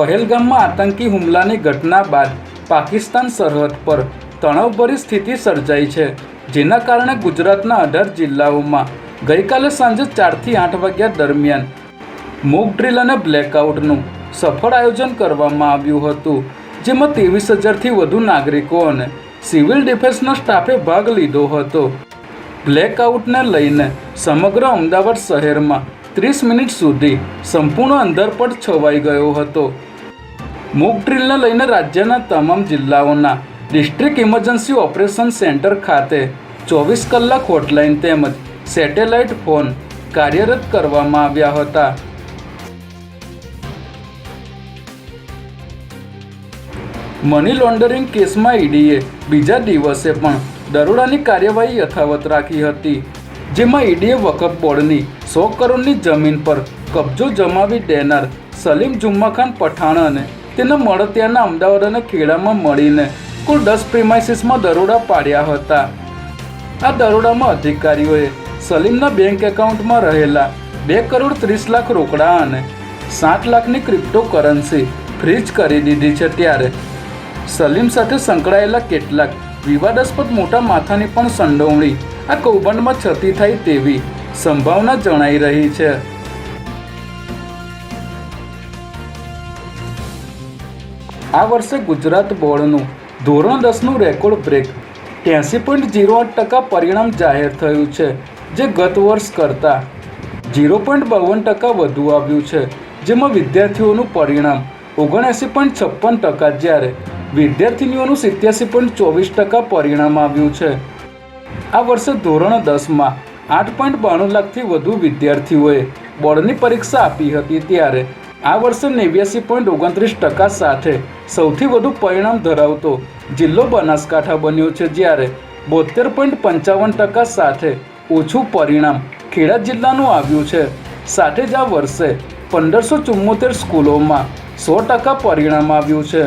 પહેલગામમાં આતંકી હુમલાની ઘટના બાદ પાકિસ્તાન સરહદ પર તણાવભરી સ્થિતિ સર્જાઈ છે, જેના કારણે ગુજરાતના 18 જિલ્લાઓમાં ગઈકાલે સાંજે 4 થી 8 વાગ્યા દરમિયાન મોક ડ્રીલ અને બ્લેકઆઉટનું સફળ આયોજન કરવામાં આવ્યું હતું, જેમાં 23,000થી વધુ નાગરિકો અને સિવિલ ડિફેન્સના સ્ટાફે ભાગ લીધો હતો. બ્લેકઆઉટને લઈને સમગ્ર અમદાવાદ શહેરમાં 30 મિનિટ સુધી સંપૂર્ણ અંધારપટ છવાઈ ગયો હતો. મોક ડ્રીલને લઈને રાજ્યના તમામ જિલ્લાઓના ડિસ્ટ્રિક્ટ ઇમરજન્સી ઓપરેશન સેન્ટર ખાતે 24 કલાક હોટલાઇન તેમજ સેટેલાઇટ ફોન કાર્યરત કરવામાં આવ્યા હતા. મની લોન્ડરિંગ કેસમાં ઈડીએ બીજા દિવસે પણ દરોડાની કાર્યવાહી યથાવત રાખી હતી, જેમાં ઈડીએ વકફ બોર્ડની 100 કરોડની જમીન પર કબજો જમાવી દેનાર સલીમ જુમ્માખાન પઠાણ અને તેના મળતિયાના અમદાવાદ અને ખેડામાં મળીને કુલ 10 પ્રિમાઇસીસમાં દરોડા પાડ્યા હતા. આ દરોડામાં અધિકારીઓએ સલીમના બેંક એકાઉન્ટમાં રહેલા 2 કરોડ 30 લાખ રોકડા અને 60 લાખની ક્રિપ્ટો કરન્સી ફ્રીઝ કરી દીધી છે. ત્યારે સલીમ સાથે સંકળાયેલા કેટલાક વિવાદાસ્પદ મોટા માથાની પણ સંડોવણી આ કૌભાંડમાં છતી થાય તેવી સંભાવના જણાઈ રહી છે. આ વર્ષે ગુજરાત બોર્ડનું ધોરણ 10નું રેકોર્ડ બ્રેક 83.08% પરિણામ જાહેર થયું છે, જે ગત વર્ષ કરતાં 0.52% વધુ આવ્યું છે, જેમાં વિદ્યાર્થીઓનું પરિણામ 79.56%, જ્યારે વિદ્યાર્થીનીઓનું 87.24% પરિણામ આવ્યું છે. આ વર્ષે ધોરણ 10માં 8.92 લાખથી વધુ વિદ્યાર્થીઓએ બોર્ડની પરીક્ષા આપી હતી, ત્યારે આ વર્ષે 89.29% સાથે સૌથી વધુ પરિણામ ધરાવતો જિલ્લો બનાસકાંઠા બન્યો છે, જ્યારે 72.55% સાથે ઓછું પરિણામ ખેડા જિલ્લાનું આવ્યું છે. સાથે જ આ વર્ષે 1574 સ્કૂલોમાં 100% પરિણામ આવ્યું છે.